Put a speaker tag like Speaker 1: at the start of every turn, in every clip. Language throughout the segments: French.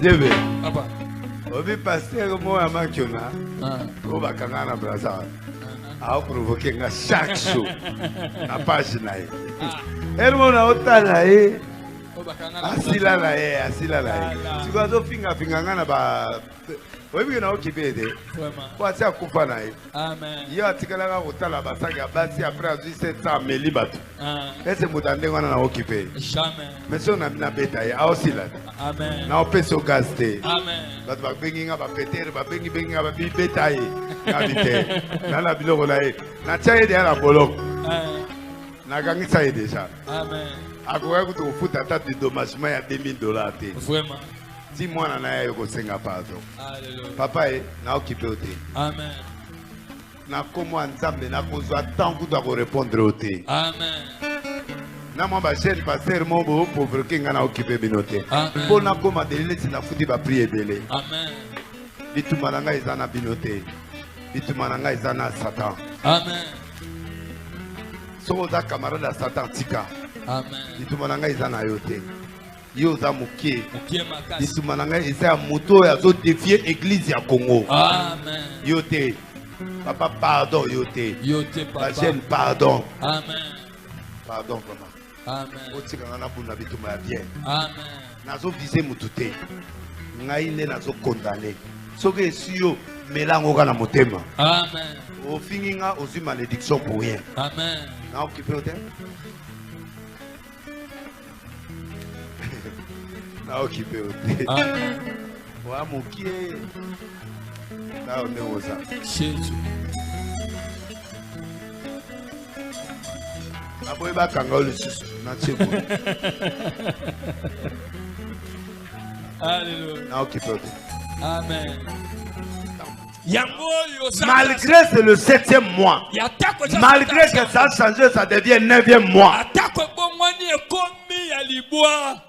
Speaker 1: Debe.
Speaker 2: Papa.
Speaker 1: Obi pasteur moi à Makiona. Au Bakangana Braza. A provoqué chaque show. La page naïe. Elle m'a otalaï. Asila naïe, asila naïe. Tu vas au finga ngana ba. Oui, on a occupé des. Quoi, c'est à couper naïe.
Speaker 2: Amen.
Speaker 1: Il y a tikala otala basaka basi après 1700 melibat. Est-ce que vous avez occupé?
Speaker 2: Jamais.
Speaker 1: Mais si on a bien bétail, a aussi là.
Speaker 2: Amen.
Speaker 1: Na opé au gasté.
Speaker 2: Amen.
Speaker 1: Ba bengi nga ba péter, ba bengi nga ba bétail. Habité. Na la biloko na e. Na tchaye de la bolok. Na gangi tchaye déjà.
Speaker 2: Amen.
Speaker 1: Akoya kutu kufuta tata de dommagement ya $2000 te.
Speaker 2: Vraiment.
Speaker 1: Si moi na yo ko senga pardon.
Speaker 2: Alléluia.
Speaker 1: Papa na occupé au te.
Speaker 2: Amen.
Speaker 1: Na komo nzambe na kozwa tant que doit répondre au te.
Speaker 2: Amen.
Speaker 1: Na moi ba chaîne pasteur mon beau pauvre kinga na occupé binote.
Speaker 2: Amen.
Speaker 1: Pour na koma délai si na futi ba prier belé.
Speaker 2: Amen.
Speaker 1: Bituma nanga izana binote. Bituma nanga izana Satan.
Speaker 2: Amen.
Speaker 1: Soko za camarade à Satan tika.
Speaker 2: Amen.
Speaker 1: Bituma nanga izana yote. Yo za mukie.
Speaker 2: Mukie makasi.
Speaker 1: Bituma nanga isa moto ya zo défier église ya Congo.
Speaker 2: Amen.
Speaker 1: Yote. Papa pardon yote.
Speaker 2: Yote papa.
Speaker 1: La chaîne pardon.
Speaker 2: Amen.
Speaker 1: Pardon vraiment.
Speaker 2: Amen.
Speaker 1: Otika ngana buna bituma ya bien.
Speaker 2: Amen.
Speaker 1: Nazo viser mutute. Ngai ne nazo condamner. Soki esi yo melango kana motema.
Speaker 2: Amen.
Speaker 1: Ofingi nga ozwi malédiction pour rien.
Speaker 2: Amen.
Speaker 1: Na occupé au thème. Na occupé au thème.
Speaker 2: Amen.
Speaker 1: Wa mukie. Na one oza.
Speaker 2: Jésus.
Speaker 1: Aboye bakanga o lisusu na tshebo.
Speaker 2: Alléluia.
Speaker 1: Na occupé au thème.
Speaker 2: Amen.
Speaker 1: Malgré c'est le 7e mois, malgré que ça a changé, ça devient 9e mois.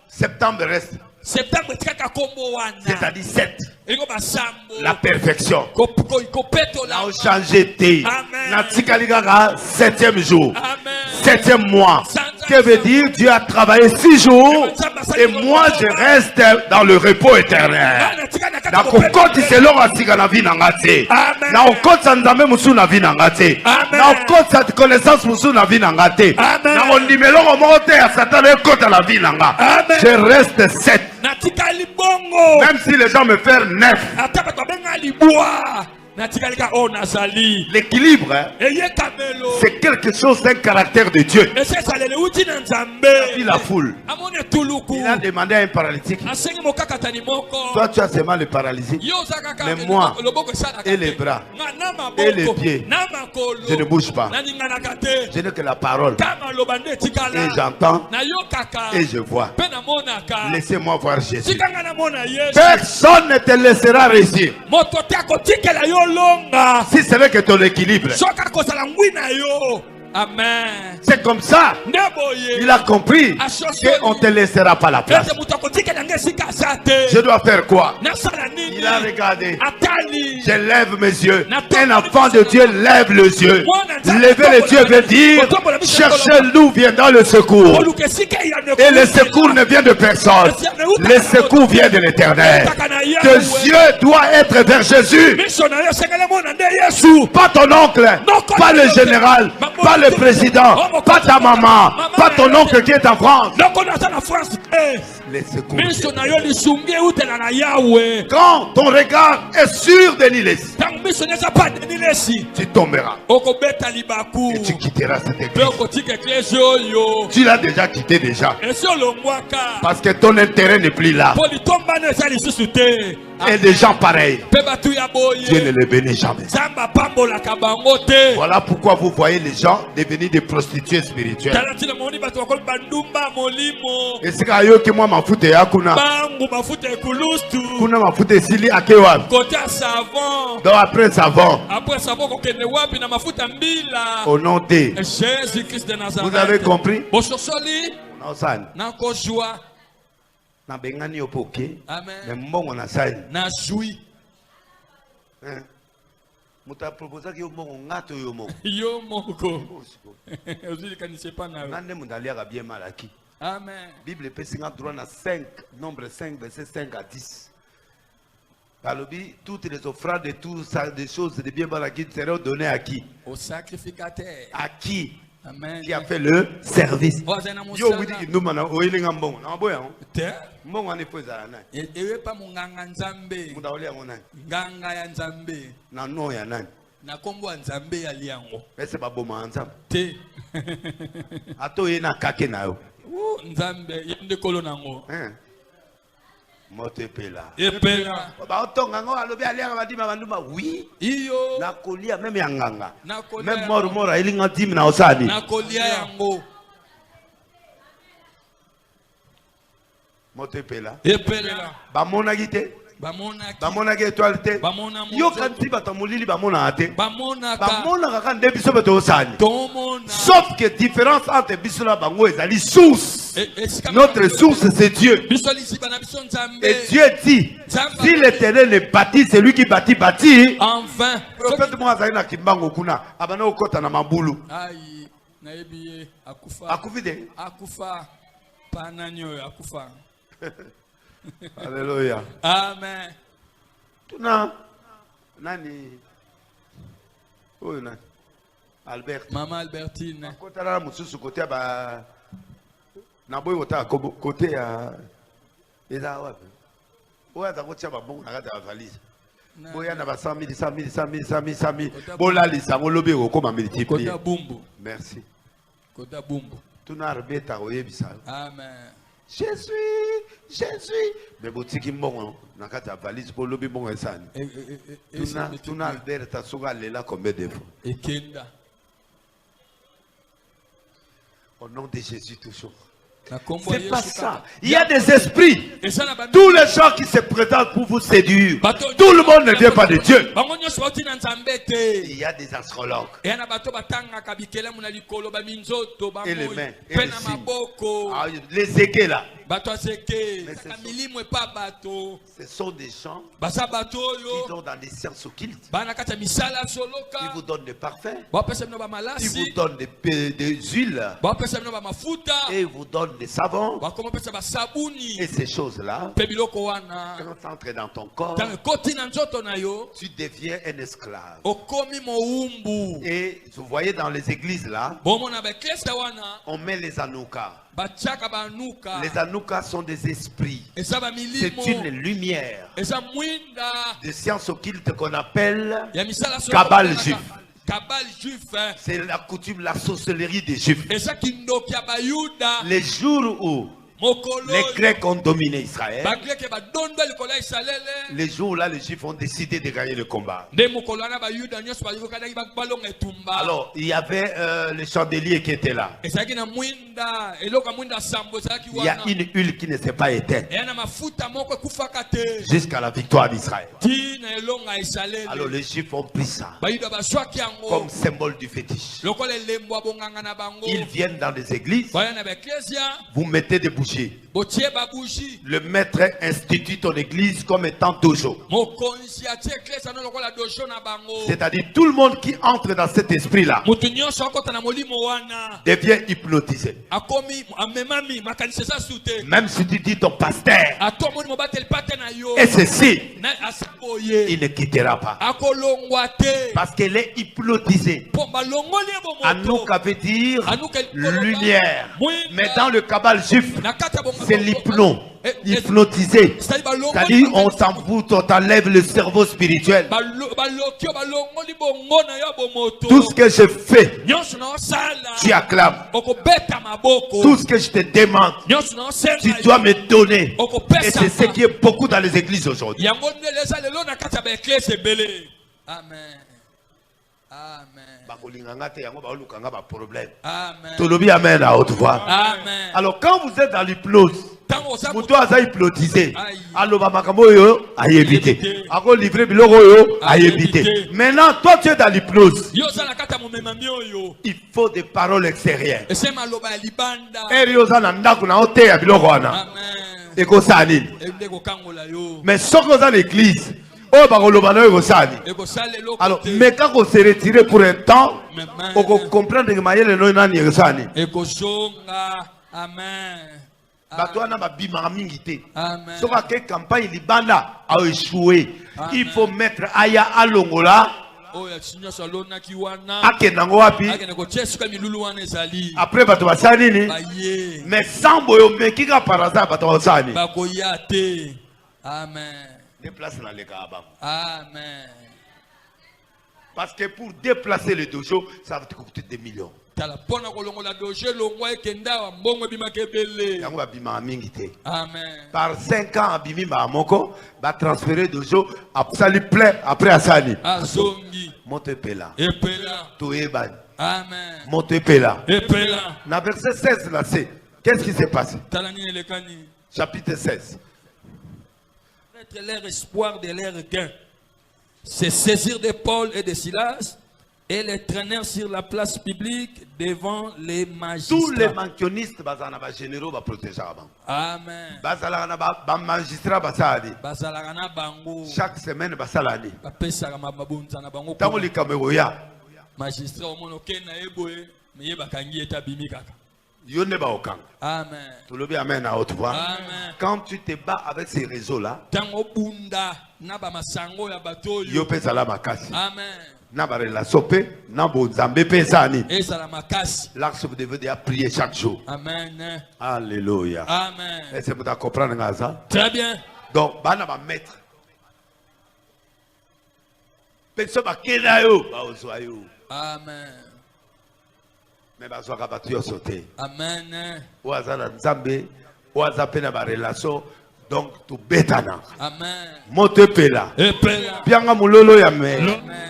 Speaker 1: Septembre reste. C'est-à-dire 7. La perfection. N'a changé thé. N'a tikaligara 7e jour. 7e mois. Que veut dire Dieu a travaillé 6 jours et moi je reste dans le repos éternel. Na kokoti selon asika na vie na ngate. Na okoti nzambe musu na vie na ngate. Na okoti connaissance musu na vie na ngate. Na ondimelo moko te ya Satan ekota la vie na nga. Je reste 7. Même si les gens me font 9. L'équilibre, c'est quelque chose d'un caractère de Dieu. Il la foule. Il a demandé à un paralytique. Toi, tu as seulement le paralysé. Mais moi, et les bras, et les pieds, je ne bouge pas. Je n'ai que la parole. Et j'entends, et je vois. Laissez-moi voir Jésus. Personne ne te laissera réussir. Si c'est vrai que ton équilibre.
Speaker 2: Amen.
Speaker 1: C'est comme ça. Il a compris qu'on ne te laissera pas la place. Je dois faire quoi? Il a regardé. Je lève mes yeux. Un enfant de Dieu lève les yeux. Lever les yeux veut dire chercher d'où viendra le secours. Et le secours ne vient de personne. Le secours vient de l'Éternel. Tes yeux doivent être vers Jésus. Pas ton oncle, pas le général, pas le président, pas ta maman, pas ton oncle qui est en France. Les secours. Quand ton regard est sûr de l'Ilessi, tu tomberas. Et tu quitteras cette église. Tu l'as déjà quitté déjà. Parce que ton intérêt n'est plus là. Et des gens pareils, Dieu ne les bénit jamais. Voilà pourquoi vous voyez les gens devenir des prostituées spirituelles. Et c'est que yo qui moi ma foute ya kuna. Kuna ma foute sili akewa. Donc après savon. Au nom de Jésus-Christ de Nazareth. Vous avez compris? Na bengani opoke. Mais mbongo na sai.
Speaker 2: Na joui.
Speaker 1: Muta proposa ki yo mbongo ngato yo moko.
Speaker 2: Yo moko. Ozili kanise pa na.
Speaker 1: Nande mundalia bien malaki.
Speaker 2: Amen.
Speaker 1: Bible pesi nga droit na 5, nombre 5 verset 5 à 10. Toutes les offrandes et toutes des choses de bien qui seront données à qui?
Speaker 2: Au sacrificateur.
Speaker 1: À qui?
Speaker 2: Amen.
Speaker 1: Qui a fait le service? Yo oui nous mana oilinga mbongo na boya mbongo ani poza na
Speaker 2: ewe pa munganga nzambe
Speaker 1: mudaolia ngona
Speaker 2: nganga ya nzambe
Speaker 1: na no ya nani
Speaker 2: na kombo nzambe ya liango
Speaker 1: ese baboma nzambe
Speaker 2: te
Speaker 1: ato yena kake nayo
Speaker 2: nzambe yende kolo nango
Speaker 1: moto epela
Speaker 2: epela
Speaker 1: ba otonga ngo alobi alianga badima banduma oui
Speaker 2: iyo
Speaker 1: na kolia même ya nganga
Speaker 2: même
Speaker 1: moro elinga dimi na osani
Speaker 2: na kolia yango
Speaker 1: moto epela
Speaker 2: ba
Speaker 1: mona gite bamona ke étoile te yo kanti bato molili bamona te bamona kaka nde biso beto osani sauf que différence entre biso na bango ezali source. Notre source c'est Dieu et Dieu dit si l'Éternel ne bâtit, c'est lui qui bâtit
Speaker 2: enfin
Speaker 1: prophète moi azali na kimbango kuna abana okota na mabulu
Speaker 2: ai na ebiye
Speaker 1: akufa
Speaker 2: pananyo akufa.
Speaker 1: Alléluia.
Speaker 2: Amen.
Speaker 1: Tuna nani? Oh nani? Albert.
Speaker 2: Maman Albertine.
Speaker 1: Côté là, mususu côté ba. Na boy wota côté à. Eza wapi? Oya za kotia ba bongo na kata ya valise. Boya na ba 100 000. Bola lisa ngolobe okoma multiplier.
Speaker 2: Côté bumbu.
Speaker 1: Merci.
Speaker 2: Côté bumbu.
Speaker 1: Tuna arbeta oyebisa.
Speaker 2: Amen.
Speaker 1: Jésus. Mais botiki mbongo na kata valise pour lobi mbongo esani. Tuna Albert tasoga lela combien de fois?
Speaker 2: Ekenda.
Speaker 1: Au nom de Jésus toujours.
Speaker 2: C'est
Speaker 1: pas ça. Il y a des esprits. Tous les gens qui se prétendent pour vous séduire. Tout le monde ne vient pas de Dieu. Il y a des astrologues. Et les mains. Et les signes. Les équés là. Ce sont des gens qui sont dans des sciences occultes. Ils vous donnent des parfums. Ils vous donnent des huiles. Et ils vous donnent des savons. Et ces choses-là, quand ça entre dans ton corps, tu deviens un esclave. Et vous voyez dans les églises là, on met les anoukas. Les anoukas sont des esprits. C'est une lumière de sciences occultes qu'on appelle Kabbale juif. C'est la coutume, la sorcellerie des Juifs. Les jours où les Grecs ont dominé Israël, les jours là, les Juifs ont décidé de gagner le combat. Alors, il y avait le chandelier qui était là. Il y a une huile qui ne s'est pas éteinte jusqu'à la victoire d'Israël. Alors, les Juifs ont pris ça comme symbole du fétiche. Ils viennent dans des églises, vous mettez des bougies. Le maître institue ton église comme étant dojo. C'est-à-dire tout le monde qui entre dans cet esprit-là devient hypnotisé. Même si tu dis ton pasteur et ceci, il ne quittera pas parce qu'il est hypnotisé. Anouk veut dire lumière, mais dans le Kabbale juif, c'est l'hypnose. Hypnotisé, c'est-à-dire on t'envoûte, on t'enlève le cerveau spirituel. Tout ce que je fais, tu acclames. Tout ce que je te demande, tu dois me donner. Et c'est ce qui est beaucoup dans les églises aujourd'hui.
Speaker 2: Amen.
Speaker 1: Amen à haute voix. Alors quand vous êtes dans l'hypnose, vous doit hypnotiser. Alors maintenant toi tu es dans l'hypnose. Il faut des paroles extérieures. Mais ce qu'on dans l'église, alors, mais quand on s'est retiré pour un temps, on comprend que Maïel est non. Batoana ba bima mingité. Amen. Soka ke campagne libanda a échoué. Il faut mettre aya alongola. Akenango wapi. Après bato basani ni. Mais sans boyo mekika par hasard bato basani.
Speaker 2: Bakoyate. Amen.
Speaker 1: Déplace dans les cabas.
Speaker 2: Amen.
Speaker 1: Parce que pour déplacer le dojo, ça va te coûter des millions.
Speaker 2: Amen.
Speaker 1: Par 5 ans, Abimi Mahamoko va transférer dojo à Sali plein après Asani. Monte Pela. Toeban.
Speaker 2: Amen.
Speaker 1: Monte Pela.
Speaker 2: Epela.
Speaker 1: Dans verset 16, là, c'est qu'est-ce qui s'est passé? Chapitre 16.
Speaker 2: Mettre leur espoir de leur gain. Se saisir de Paul et de Silas et les traîner sur la place publique devant les magistrats.
Speaker 1: Tous les mentionnistes bazana ba généraux va protéger avant.
Speaker 2: Amen.
Speaker 1: Bazala ba magistrat basadi.
Speaker 2: Bazala na bango.
Speaker 1: Chaque semaine basalani.
Speaker 2: Ba pesa ma mabunza na bango.
Speaker 1: Tango likameroya.
Speaker 2: Magistrat o mono kena eboe meye bakangi eta bimikaka.
Speaker 1: Yone ba okanga.
Speaker 2: Amen.
Speaker 1: Tu le dis amen à haute voix.
Speaker 2: Amen.
Speaker 1: Quand tu te bats avec ces réseaux là.
Speaker 2: Tango bunda na ba masango ya batoyo.
Speaker 1: Yo pesa la makasi.
Speaker 2: Amen.
Speaker 1: Na ba relation pe na bo nzambe pesa ni.
Speaker 2: Et ça la makasi.
Speaker 1: Là vous devez déjà prier chaque jour.
Speaker 2: Amen.
Speaker 1: Alléluia.
Speaker 2: Amen.
Speaker 1: Est-ce que vous comprenez ça?
Speaker 2: Très bien.
Speaker 1: Donc bana ba maître. Personne ba kena yo ba ozoyo.
Speaker 2: Amen.
Speaker 1: Mais bazwaka batu yo sauter.
Speaker 2: Amen.
Speaker 1: Ouazala nzambe, ouaza pena ba relation. Donc tout bétana.
Speaker 2: Amen.
Speaker 1: Mote pela.
Speaker 2: Epela.
Speaker 1: Pianga mulolo ya me.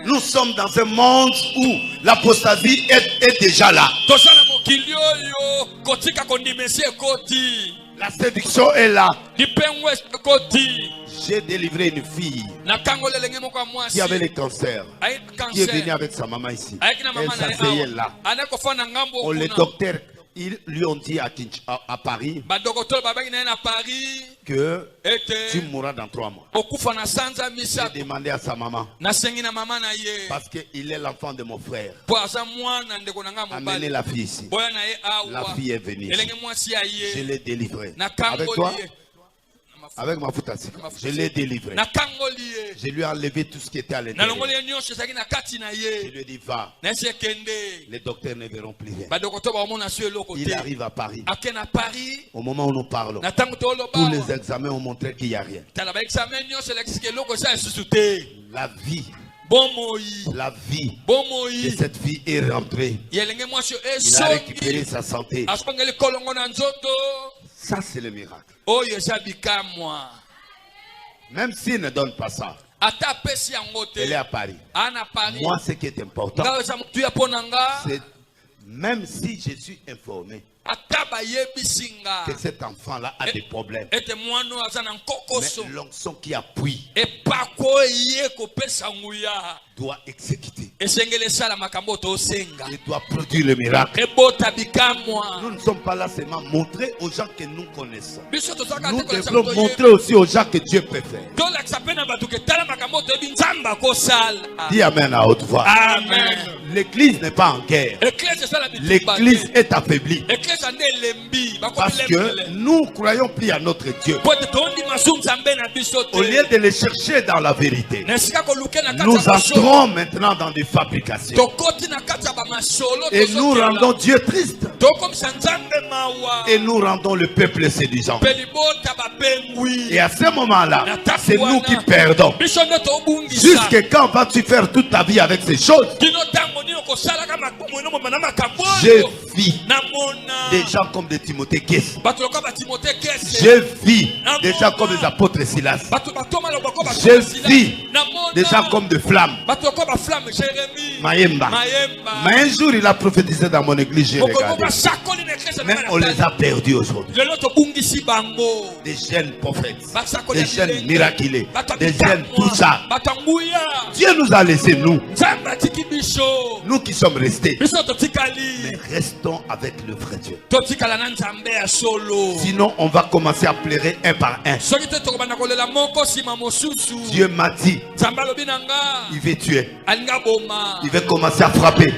Speaker 3: Nous sommes dans un monde où l'apostasie est déjà là.
Speaker 2: Tosana mokilio yo kotika kondimesie koti.
Speaker 1: La séduction est là.
Speaker 2: Dipengwe koti.
Speaker 1: J'ai délivré une fille qui avait le cancer, qui est venue avec sa maman ici. Elle s'asseyait là. Oh, les docteurs, ils lui ont dit à Paris que tu mourras dans 3 mois. J'ai demandé à sa maman, parce qu'il est l'enfant de mon frère, amenez la fille ici. La fille est venue ici. Je l'ai délivrée. Avec toi? Avec ma foutassi, je l'ai délivré. Je lui ai enlevé tout ce qui était à l'intérieur. Je lui ai dit, va. Les docteurs ne verront plus rien. Il arrive à Paris. Au moment où nous parlons, tous les examens ont montré qu'il n'y a rien. La vie. La vie de cette fille est rentrée. Il a récupéré sa santé. Ça, c'est le miracle. Même s'il ne donne pas ça, elle est à Paris. Moi, ce qui est important, c'est même si je suis informé que cet enfant-là a des problèmes, mais l'onction qui appuie doit exécuter. Il doit produire le miracle. Nous ne sommes pas là seulement montrer aux gens que nous connaissons. Nous devons montrer aussi aux gens que Dieu peut faire. Dis amen à haute voix.
Speaker 2: Amen.
Speaker 1: L'église n'est pas en guerre. L'église est affaiblie. Parce que nous croyons plus à notre Dieu. Au lieu de les chercher dans la vérité, nous entrons maintenant dans des fabrications. Et nous rendons Dieu triste. Et nous rendons le peuple séduisant. Et à ce moment-là, c'est nous qui perdons. Jusque quand vas-tu faire toute ta vie avec ces choses? Je vis des gens comme des Timothée Kess. Je vis des gens comme des apôtres Silas. Je vis des gens comme des flammes. Maïemba. Mais un jour il a prophétisé dans mon église, j'ai regardé. Mais on les a perdus aujourd'hui. Des jeunes prophètes, des jeunes miraculés, des jeunes tout ça. Dieu nous a laissés, nous qui sommes restés. Mais restons
Speaker 3: Restons avec le vrai Dieu. Sinon, on va commencer à pleurer un par un. Dieu m'a dit, il veut tuer. Il veut commencer à frapper.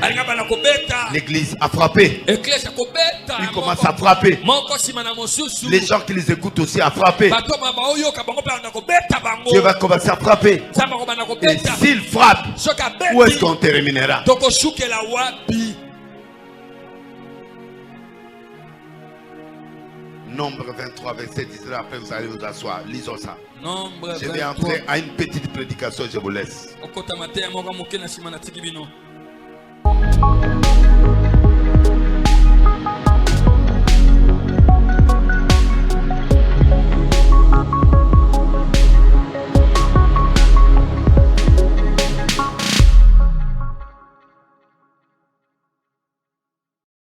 Speaker 3: L'église a frappé. Il commence à frapper. Les gens qui les écoutent aussi à frapper. Dieu va commencer à frapper. Et s'il frappe, où est-ce qu'on terminera? Nombre 23, verset 19. Après, vous allez vous asseoir. Lisons ça. Je vais entrer à une petite prédication. Je vous laisse.